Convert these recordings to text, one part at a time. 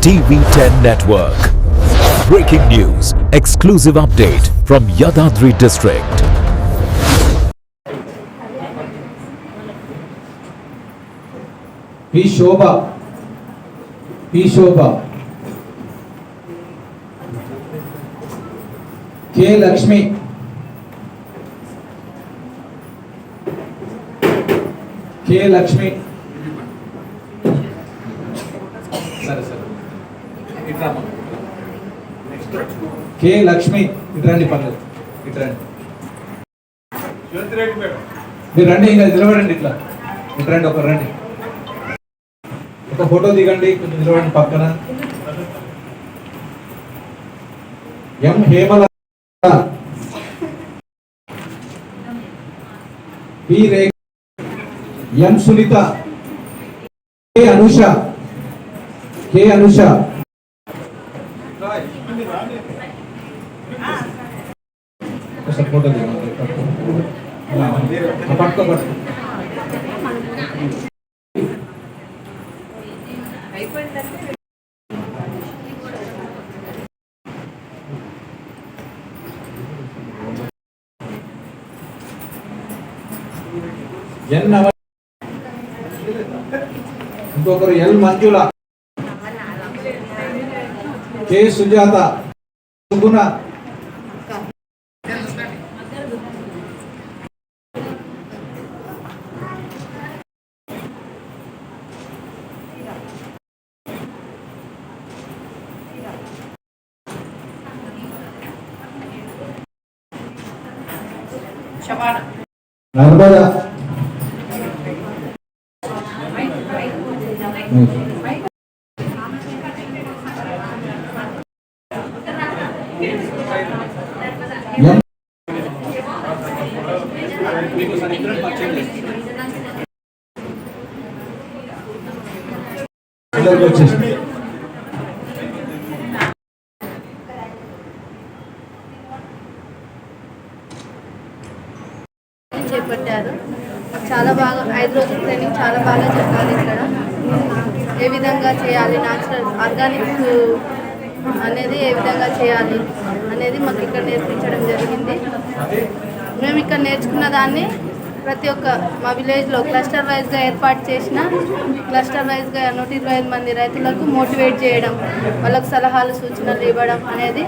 TV10 Network. Breaking news, exclusive update from Yadadri district. P. Shobha. K. Lakshmi. K. Lakshmi. ఇట్రండి పర్లేదు, ఇట్రండి మీరు రండి, ఇంకా నిలబడండి, ఇట్రండి, ఒక రండి, ఒక ఫోటో దిగండి, కొంచెం నిలబడండి పక్కన. ఎం హేమల, బి రేఖ, ఎం సునీత, కే అనుష, ఫోటో దిగండి, పట్టుకో. ఇంకొకరు ఎల్ మంజుల, కే సుజాత, సుగుణ, నర్మదా, చేపట్టారు. చాలా బాగా 5 రోజుల ట్రైనింగ్ చాలా బాగా చెప్పాలి. ఇక్కడ ఏ విధంగా చేయాలి, న్యాచురల్ ఆర్గానిక్ అనేది ఏ విధంగా చేయాలి అనేది మాకు ఇక్కడ నేర్పించడం జరిగింది. మేము ఇక్కడ నేర్చుకున్న దాన్ని ప్రతి ఒక్క మా విలేజ్లో క్లస్టర్ వైజ్గా ఏర్పాటు చేసిన క్లస్టర్ వైజ్గా 125 మంది రైతులకు మోటివేట్ చేయడం, వాళ్ళకు సలహాలు సూచనలు ఇవ్వడం అనేది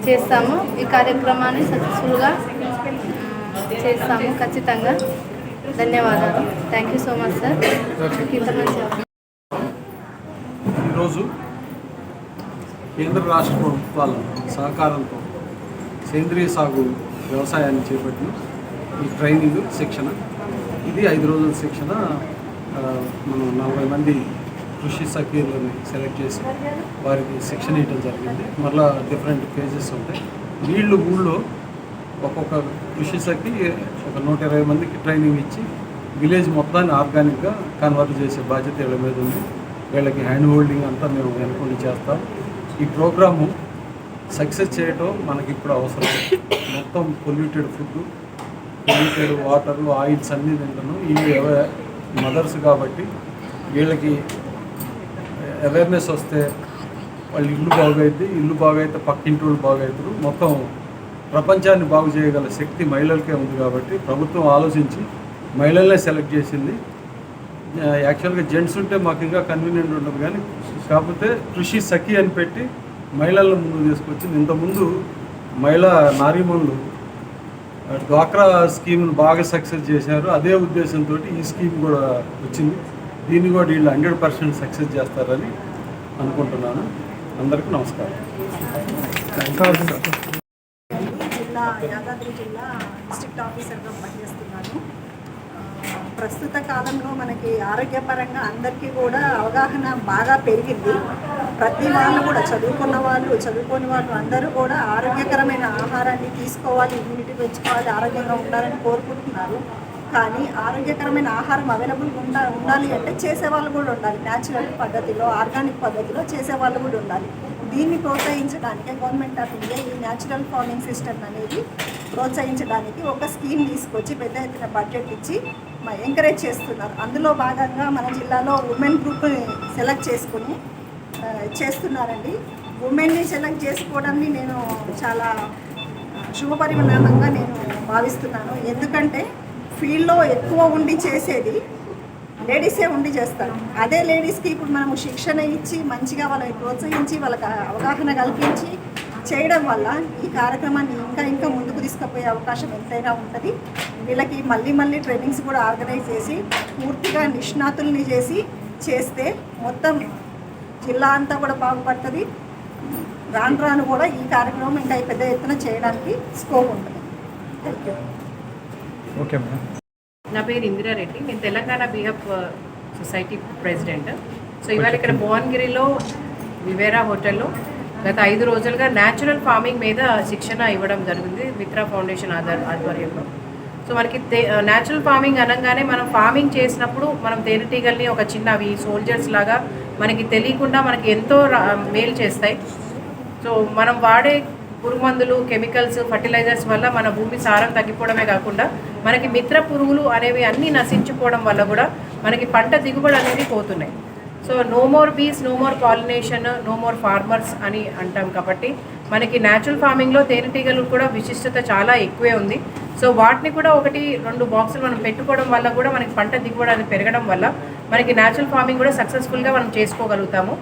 చేస్తాము. ఈ కార్యక్రమాన్ని సక్సెస్ఫుల్గా చేస్తాము ఖచ్చితంగా. ధన్యవాదాలు. Thank you so much sir. ఈరోజు కేంద్ర రాష్ట్ర ప్రభుత్వాల సహకారంతో సేంద్రియ సాగు వ్యవసాయాన్ని చేపట్టిన ఈ ట్రైనింగ్ శిక్షణ, ఇది 5 రోజుల శిక్షణ. మనం 40 మంది కృషి సఖీలను సెలెక్ట్ చేసి వారికి శిక్షణ ఇవ్వడం జరిగింది. మళ్ళీ డిఫరెంట్ ఫేజెస్ ఉంటాయి. వీళ్ళు ఊళ్ళో ఒక్కొక్క కృషి సఖి ఒక 120 మందికి ట్రైనింగ్ ఇచ్చి విలేజ్ మొత్తాన్ని ఆర్గానిక్గా కన్వర్ట్ చేసే బాధ్యత వీళ్ళ మీద ఉంది. వీళ్ళకి హ్యాండ్ హోల్డింగ్ అంతా మేము వెనుకొని చేస్తాం. ఈ ప్రోగ్రాము సక్సెస్ చేయటం మనకి ఇప్పుడు అవసరం. మొత్తం polluted food, polluted water, oils అన్నీ తింటాను. ఇవి మదర్స్ కాబట్టి వీళ్ళకి అవేర్నెస్ వస్తే వాళ్ళ ఇల్లు బాగైతే పక్కింటి వాళ్ళు బాగవుతారు. మొత్తం ప్రపంచాన్ని బాగు చేయగల శక్తి మహిళలకే ఉంది కాబట్టి ప్రభుత్వం ఆలోచించి మహిళలనే సెలెక్ట్ చేసింది. యాక్చువల్గా జెంట్స్ ఉంటే మాకు ఇంకా కన్వీనియంట్ ఉండదు, కానీ కాకపోతే కృషి సఖి అని పెట్టి మహిళలను ముందుకు తీసుకొచ్చింది. ఇంతకుముందు మహిళా నారీమణులు డ్వాక్రా స్కీమ్ను బాగా సక్సెస్ చేశారు. అదే ఉద్దేశంతో ఈ స్కీమ్ కూడా వచ్చింది. దీన్ని కూడా వీళ్ళు 100% సక్సెస్ చేస్తారని అనుకుంటున్నాను. అందరికీ నమస్కారం. యాదాద్రి జిల్లా డిస్ట్రిక్ట్ ఆఫీసర్గా పనిచేస్తున్నాను. ప్రస్తుత కాలంలో మనకి ఆరోగ్యపరంగా అందరికీ కూడా అవగాహన బాగా పెరిగింది. ప్రతి వాళ్ళు కూడా చదువుకున్న వాళ్ళు, చదువుకోని వాళ్ళు అందరూ కూడా ఆరోగ్యకరమైన ఆహారాన్ని తీసుకోవాలి, ఇమ్యూనిటీ పెంచుకోవాలి, ఆరోగ్యంగా ఉండాలని కోరుకుంటున్నారు. కానీ ఆరోగ్యకరమైన ఆహారం అవైలబుల్గా ఉండాలి అంటే చేసేవాళ్ళు కూడా ఉండాలి. న్యాచురల్ పద్ధతిలో, ఆర్గానిక్ పద్ధతిలో చేసేవాళ్ళు కూడా ఉండాలి. దీన్ని ప్రోత్సహించడానికి గవర్నమెంట్ ఆఫ్ ఇండియా ఈ న్యాచురల్ ఫార్మింగ్ సిస్టమ్ అనేది ప్రోత్సహించడానికి ఒక స్కీమ్ తీసుకొచ్చి పెద్ద ఎత్తున బడ్జెట్ ఇచ్చి ఎంకరేజ్ చేస్తున్నారు. అందులో భాగంగా మన జిల్లాలో ఉమెన్ గ్రూప్ని సెలెక్ట్ చేసుకుని చేస్తున్నారండి. ఉమెన్ని సెలెక్ట్ చేసుకోవడాన్ని నేను చాలా శుభపరిణామంగా నేను భావిస్తున్నాను. ఎందుకంటే ఫీల్డ్లో ఎక్కువ ఉండి చేసేది లేడీసే ఉండి చేస్తారు. అదే లేడీస్కి ఇప్పుడు మనము శిక్షణ ఇచ్చి మంచిగా వాళ్ళని ప్రోత్సహించి వాళ్ళకి అవగాహన కల్పించి చేయడం వల్ల ఈ కార్యక్రమాన్ని ఇంకా ముందుకు తీసుకుపోయే అవకాశం ఎంతైనా ఉంటుంది. వీళ్ళకి మళ్ళీ ట్రైనింగ్స్ కూడా ఆర్గనైజ్ చేసి పూర్తిగా నిష్ణాతుల్ని చేస్తే మొత్తం జిల్లా అంతా కూడా బాగుపడుతుంది. రాను కూడా ఈ కార్యక్రమం ఇంకా పెద్ద ఎత్తున చేయడానికి స్కోప్ ఉంటుంది. Thank you. Okay madam. నా పేరు ఇందిరారెడ్డి. నేను తెలంగాణ బీహప్ సొసైటీ ప్రెసిడెంట్. సో ఇవాళ ఇక్కడ భువనగిరిలో వివేరా హోటల్లో గత 5 రోజులుగా న్యాచురల్ ఫార్మింగ్ మీద శిక్షణ ఇవ్వడం జరిగింది మిత్రా ఫౌండేషన్ ఆధ్వర్యంలో. సో మనకి న్యాచురల్ ఫార్మింగ్ అనగానే మనం ఫార్మింగ్ చేసినప్పుడు మనం తేనెటీగల్ని ఒక చిన్న అవి సోల్జర్స్ లాగా మనకి తెలియకుండా మనకి ఎంతో మేలు చేస్తాయి. సో మనం వాడే పురుగుమందులు, కెమికల్స్, ఫర్టిలైజర్స్ వల్ల మన భూమి సారం తగ్గిపోవడమే కాకుండా మనకి మిత్ర పురుగులు అనేవి అన్నీ నశించిపోవడం వల్ల కూడా మనకి పంట దిగుబడి అనేది పోతున్నాయి. So no more bees, no more pollination, no more farmers అని అంటాం. కాబట్టి మనకి న్యాచురల్ ఫార్మింగ్లో తేనెటీగలు కూడా విశిష్టత చాలా ఎక్కువే ఉంది. సో వాటిని కూడా 1-2 బాక్సులు మనం పెట్టుకోవడం వల్ల కూడా మనకి పంట దిగుబడి అనేది పెరగడం వల్ల మనకి న్యాచురల్ ఫార్మింగ్ కూడా సక్సెస్ఫుల్గా మనం చేసుకోగలుగుతాము.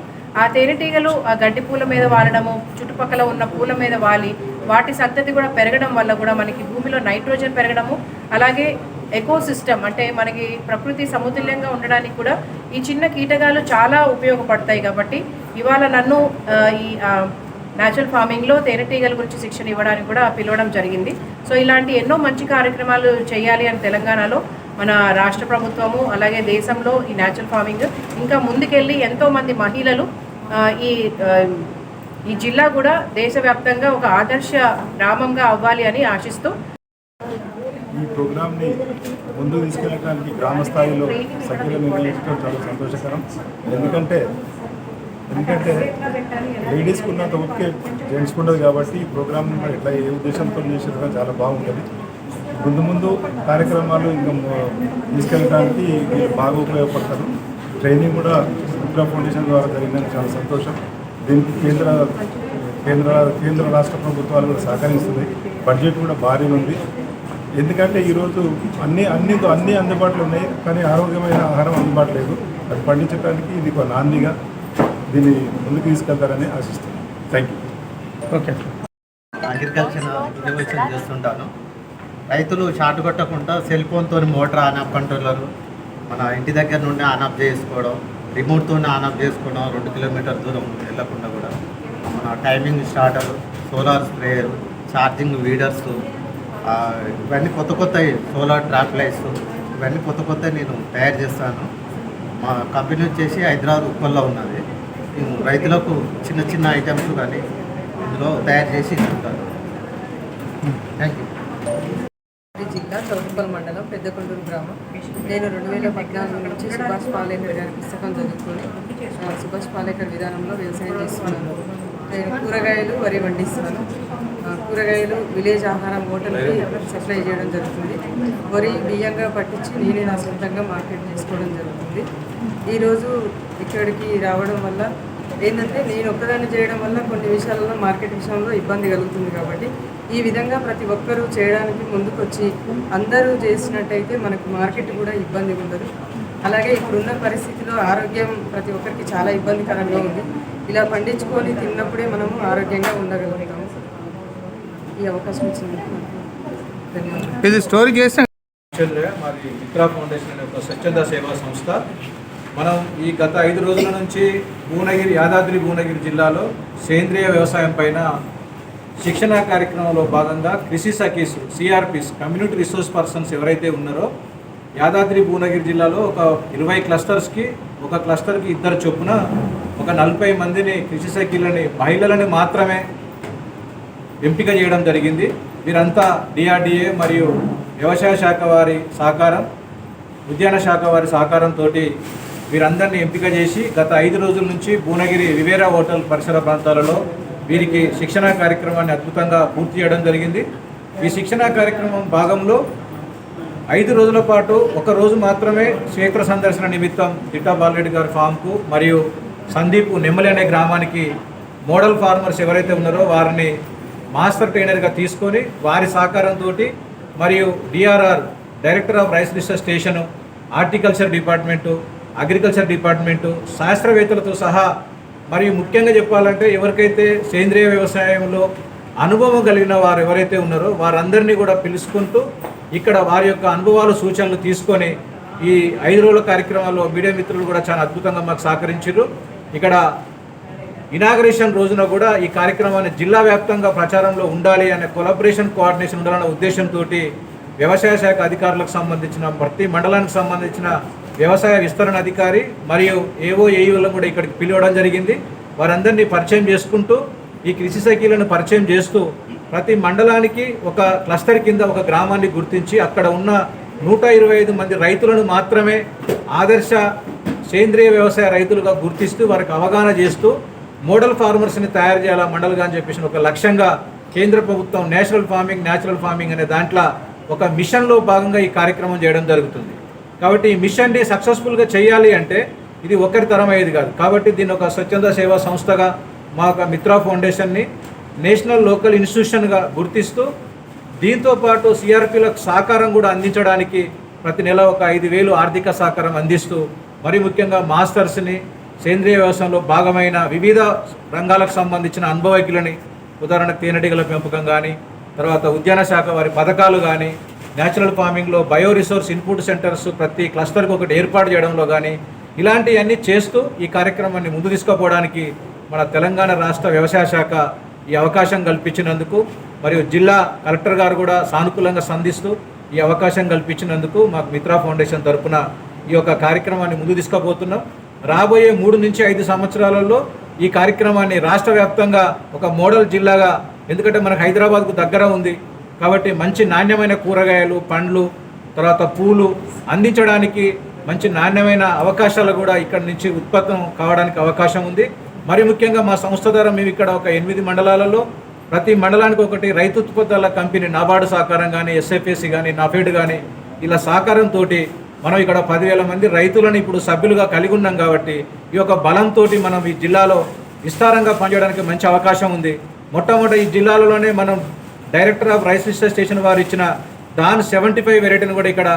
ఆ తేనెటీగలు ఆ గడ్డి పూల మీద వాలడము, చుట్టుపక్కల ఉన్న పూల మీద వాలి వాటి సంతతి కూడా పెరగడం వల్ల కూడా మనకి భూమిలో నైట్రోజన్ పెరగడము, అలాగే ఎకోసిస్టమ్ అంటే మనకి ప్రకృతి సమతుల్యంగా ఉండడానికి కూడా ఈ చిన్న కీటకాలు చాలా ఉపయోగపడతాయి. కాబట్టి ఇవాళ నన్ను ఈ న్యాచురల్ ఫార్మింగ్లో తేనెటీగల గురించి శిక్షణ ఇవ్వడానికి కూడా పిలవడం జరిగింది. సో ఇలాంటి ఎన్నో మంచి కార్యక్రమాలు చేయాలి అని తెలంగాణలో మన రాష్ట్ర ప్రభుత్వము అలాగే దేశంలో ఈ న్యాచురల్ ఫార్మింగ్ ఇంకా ముందుకెళ్ళి ఎంతోమంది మహిళలు ఈ జిల్లా కూడా దేశవ్యాప్తంగా ఒక ఆదర్శ గ్రామంగా అవ్వాలి అని ఆశిస్తూ ఈ ప్రోగ్రామ్ని ముందుకు తీసుకెళ్ళడానికి గ్రామ స్థాయిలో సభ్యులు నిర్ణయించడం చాలా సంతోషకరం. ఎందుకంటే లేడీస్కి ఉన్నంత ఓకే జెంట్స్కి ఉండదు. కాబట్టి ఈ ప్రోగ్రామ్ ఎట్లా ఏ ఉద్దేశంతో చేసేది చాలా బాగుంటుంది. ముందు కార్యక్రమాలు ఇంకా తీసుకెళ్ళడానికి బాగా ఉపయోగపడతారు. ట్రైనింగ్ కూడా మిత్రా ఫౌండేషన్ ద్వారా జరిగిందని చాలా సంతోషం. దీనికి కేంద్ర రాష్ట్ర ప్రభుత్వాలు కూడా సహకరిస్తుంది. బడ్జెట్ కూడా భారీ ఉంది. ఎందుకంటే ఈరోజు అన్నీ అందుబాటులో ఉన్నాయి, కానీ ఆరోగ్యమైన ఆహారం అందుబాటు లేదు. అది పండించడానికి ఇది ఒక నాందిగా దీన్ని ముందుకు తీసుకెళ్తారని ఆశిస్తున్నాను. Thank you. Okay. Agriculture revolution చేస్తుంటాను. రైతులు షార్ట్ కొట్టకుండా సెల్ ఫోన్తో మోటార్ ఆన్ ఆఫ్ కంట్రోలర్ మన ఇంటి దగ్గర నుండి ఆన్ ఆఫ్ చేసుకోవడం, రిమోట్తో ఆన్ ఆఫ్ చేసుకోవడం, 2 కిలోమీటర్ దూరం వెళ్ళకుండా కూడా మన timing starter, solar sprayer, charging weeders, ఇవన్నీ కొత్త సోలార్ ట్రాప్ లైట్స్, ఇవన్నీ కొత్త నేను తయారు చేస్తాను. మా కంపెనీ వచ్చేసి హైదరాబాద్ ఉప్పల్లో ఉన్నది. నేను రైతులకు చిన్న ఐటమ్స్ కానీ ఇందులో తయారు చేసి ఇస్తుంటాను. Thank you. జిల్లా చౌటుప్పల్ మండలం పెద్దకొండూరు గ్రామం. నేను 2014 నుంచి సుభాష్ పాలేకర్ గారి పుస్తకం చదువుకొని సుభాష్ పాలేకర్ విధానంలో వ్యవసాయం చేస్తున్నాను. నేను కూరగాయలు, వరి పండిస్తున్నాను. కూరగాయలు విలేజ్ ఆహారం హోటల్కి సప్లై చేయడం జరుగుతుంది. వరి బియ్యంగా పట్టించి నేనే నా సొంతంగా మార్కెట్ చేసుకోవడం జరుగుతుంది. ఈరోజు ఇక్కడికి రావడం వల్ల ఏంటంటే నేను ఒక్కదాన్ని చేయడం వల్ల కొన్ని విషయాలలో మార్కెట్ విషయంలో ఇబ్బంది కలుగుతుంది. కాబట్టి ఈ విధంగా ప్రతి ఒక్కరూ చేయడానికి ముందుకొచ్చి అందరూ చేసినట్టయితే మనకు మార్కెట్ కూడా ఇబ్బంది ఉండదు. అలాగే ఇప్పుడున్న పరిస్థితిలో ఆరోగ్యం ప్రతి ఒక్కరికి చాలా ఇబ్బందికరంగా ఉంది. ఇలా పండించుకొని తిన్నప్పుడే మనము ఆరోగ్యంగా ఉండగలుగుతాము. ఈ అవకాశం ఇచ్చినందుకు ధన్యవాదాలు. ఇది స్టోరీ చేస్తే మరి మిత్రా ఫౌండేషన్ అనే ఒక స్వచ్ఛంద సేవా సంస్థ మనం ఈ గత 5 రోజుల నుంచి యాదాద్రి భువనగిరి జిల్లాలో సేంద్రియ వ్యవసాయం పైన శిక్షణా కార్యక్రమంలో భాగంగా కృషి Sakhi's, CRPs, community resource persons ఎవరైతే ఉన్నారో యాదాద్రి భువనగిరి జిల్లాలో ఒక 20 క్లస్టర్స్కి ఒక క్లస్టర్కి 2 చొప్పున ఒక 40 మందిని కృషి సఖీలని మహిళలని మాత్రమే ఎంపిక చేయడం జరిగింది. వీరంతా డిఆర్డిఏ మరియు వ్యవసాయ శాఖ వారి సహకారం, ఉద్యాన శాఖ వారి సహకారంతో వీరందరినీ ఎంపిక చేసి గత 5 రోజుల నుంచి భువనగిరి వివేరా హోటల్ పరిసర ప్రాంతాలలో వీరికి శిక్షణా కార్యక్రమాన్ని అద్భుతంగా పూర్తి చేయడం జరిగింది. ఈ శిక్షణా కార్యక్రమం భాగంలో 5 రోజుల పాటు 1 రోజు మాత్రమే క్షేత్ర సందర్శన నిమిత్తం దిట్టా బాలరెడ్డి గారి ఫామ్కు మరియు సందీప్ నెమ్మలి అనే గ్రామానికి మోడల్ ఫార్మర్స్ ఎవరైతే ఉన్నారో వారిని మాస్టర్ ట్రైనర్గా తీసుకొని వారి సహకారంతో మరియు DRR director of rice research station, horticulture department, agriculture department, శాస్త్రవేత్తలతో సహా మరియు ముఖ్యంగా చెప్పాలంటే ఎవరికైతే సేంద్రియ వ్యవసాయంలో అనుభవం కలిగిన వారు ఎవరైతే ఉన్నారో వారందరినీ కూడా పిలుచుకుంటూ ఇక్కడ వారి యొక్క అనుభవాలు సూచనలు తీసుకొని ఈ 5 రోజుల కార్యక్రమాల్లో మీడియా మిత్రులు కూడా చాలా అద్భుతంగా మాకు సహకరించారు. ఇక్కడ ఇనాగరేషన్ రోజున కూడా ఈ కార్యక్రమాన్ని జిల్లా వ్యాప్తంగా ప్రచారంలో ఉండాలి అనే కొలాబరేషన్ కోఆర్డినేషన్ ఉండాలనే ఉద్దేశంతో వ్యవసాయ శాఖ అధికారులకు సంబంధించిన ప్రతి మండలానికి సంబంధించిన వ్యవసాయ విస్తరణ అధికారి మరియు ఏఓఏఈలను కూడా ఇక్కడికి పిలవడం జరిగింది. వారందరినీ పరిచయం చేసుకుంటూ ఈ కృషి సైకిళ్లను పరిచయం చేస్తూ ప్రతి మండలానికి ఒక క్లస్టర్ కింద ఒక గ్రామాన్ని గుర్తించి అక్కడ ఉన్న 125 మంది రైతులను మాత్రమే ఆదర్శ సేంద్రియ వ్యవసాయ రైతులుగా గుర్తిస్తూ వారికి అవగాహన చేస్తూ మోడల్ ఫార్మర్స్ని తయారు చేయాలా మండల్గా అని చెప్పేసి ఒక లక్ష్యంగా కేంద్ర ప్రభుత్వం నేషనల్ ఫార్మింగ్ న్యాచురల్ ఫార్మింగ్ అనే దాంట్లో ఒక మిషన్లో భాగంగా ఈ కార్యక్రమం చేయడం జరుగుతుంది. కాబట్టి ఈ మిషన్ని సక్సెస్ఫుల్గా చేయాలి అంటే ఇది ఒకరి తరం అయ్యేది కాదు. కాబట్టి దీన్ని ఒక స్వచ్ఛంద సేవా సంస్థగా మా యొక్క మిత్రా ఫౌండేషన్ని నేషనల్ లోకల్ ఇన్స్టిట్యూషన్గా గుర్తిస్తూ దీంతోపాటు సిఆర్పిలకు సహకారం కూడా అందించడానికి ప్రతి నెల ఒక 5,000 ఆర్థిక సహకారం అందిస్తూ మరి ముఖ్యంగా మాస్టర్స్ని సేంద్రియ వ్యవసాయంలో భాగమైన వివిధ రంగాలకు సంబంధించిన అనుభవజ్ఞులని ఉదాహరణకు తేనెటీగల పెంపకం కానీ తర్వాత ఉద్యాన శాఖ వారి పథకాలు కానీ న్యాచురల్ ఫార్మింగ్లో బయో రిసోర్స్ ఇన్పుట్ సెంటర్స్ ప్రతి క్లస్టర్కి ఒకటి ఏర్పాటు చేయడంలో కానీ ఇలాంటివన్నీ చేస్తూ ఈ కార్యక్రమాన్ని ముందు తీసుకుపోవడానికి మన తెలంగాణ రాష్ట్ర వ్యవసాయ శాఖ ఈ అవకాశం కల్పించినందుకు మరియు జిల్లా కలెక్టర్ గారు కూడా సానుకూలంగా స్పందిస్తూ ఈ అవకాశం కల్పించినందుకు మాకు మిత్రా ఫౌండేషన్ తరఫున ఈ యొక్క కార్యక్రమాన్ని ముందు తీసుకుపోతున్నాం. రాబోయే 3 నుంచి 5 సంవత్సరాలలో ఈ కార్యక్రమాన్ని రాష్ట్ర వ్యాప్తంగా ఒక మోడల్ జిల్లాగా, ఎందుకంటే మనకు హైదరాబాద్కు దగ్గర ఉంది కాబట్టి మంచి నాణ్యమైన కూరగాయలు, పండ్లు, తర్వాత పూలు అందించడానికి మంచి నాణ్యమైన అవకాశాలు కూడా ఇక్కడి నుంచి ఉత్పత్తి కావడానికి అవకాశం ఉంది. మరి ముఖ్యంగా మా సంస్థ ద్వారా మేము ఇక్కడ ఒక 8 మండలాలలో ప్రతి మండలానికి ఒకటి రైతు ఉత్పత్తుల కంపెనీ నాబార్డు సహకారం కానీ ఎస్ఎఫ్ఎసి కానీ నాఫెడ్ కానీ ఇలా సహకారంతో మనం ఇక్కడ 10,000 మంది రైతులను ఇప్పుడు సభ్యులుగా కలిగి ఉన్నాం. కాబట్టి ఈ యొక్క బలంతో మనం ఈ జిల్లాలో విస్తారంగా పనిచేయడానికి మంచి అవకాశం ఉంది. మొట్టమొదటి ఈ జిల్లాలోనే మనం director of rice research station వారు ఇచ్చిన డాన్ 75 వెరైటీని కూడా ఇక్కడ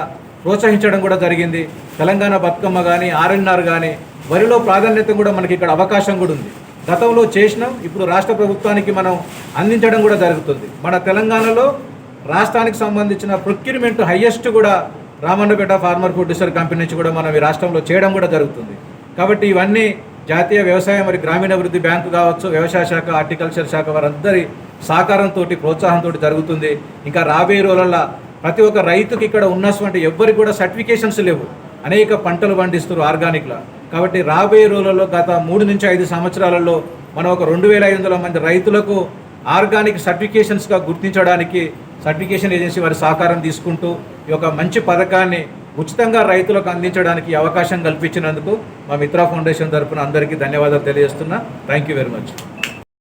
ప్రోత్సహించడం కూడా జరిగింది. తెలంగాణ బతుకమ్మ కానీ ఆర్ఎన్ఆర్ కానీ వరిలో ప్రాధాన్యత కూడా మనకి ఇక్కడ అవకాశం కూడా ఉంది. గతంలో చేసినాం, ఇప్పుడు రాష్ట్ర ప్రభుత్వానికి మనం అందించడం కూడా జరుగుతుంది. మన తెలంగాణలో రాష్ట్రానికి సంబంధించిన ప్రొక్యూర్మెంట్ హైయెస్ట్ కూడా రామన్నపేట ఫార్మర్ ప్రొడ్యూసర్ కంపెనీ నుంచి కూడా మనం ఈ రాష్ట్రంలో చేయడం కూడా జరుగుతుంది. కాబట్టి ఇవన్నీ జాతీయ వ్యవసాయ మరియు గ్రామీణాభివృద్ధి బ్యాంకు కావచ్చు, వ్యవసాయ శాఖ, హార్టికల్చర్ శాఖ వారందరి సహకారంతో ప్రోత్సాహంతో జరుగుతుంది. ఇంకా రాబోయే రోజుల్లో ప్రతి ఒక్క రైతుకి ఇక్కడ ఉన్నటువంటి ఎవ్వరికి కూడా సర్టిఫికేషన్స్ లేవు. అనేక పంటలు పండిస్తారు ఆర్గానిక్లా. కాబట్టి రాబోయే రోజులలో గత 3 నుంచి 5 సంవత్సరాలలో మనం ఒక 2,500 మంది రైతులకు ఆర్గానిక్ సర్టిఫికేషన్స్గా గుర్తించడానికి సర్టిఫికేషన్ ఏజెన్సీ వారి సహకారం తీసుకుంటూ ఈ యొక్క మంచి పథకాన్ని ఉచితంగా రైతులకు అందించడానికి అవకాశం కల్పించినందుకు మా మిత్రా ఫౌండేషన్ తరఫున అందరికీ ధన్యవాదాలు తెలియజేస్తున్నా. Thank you very much.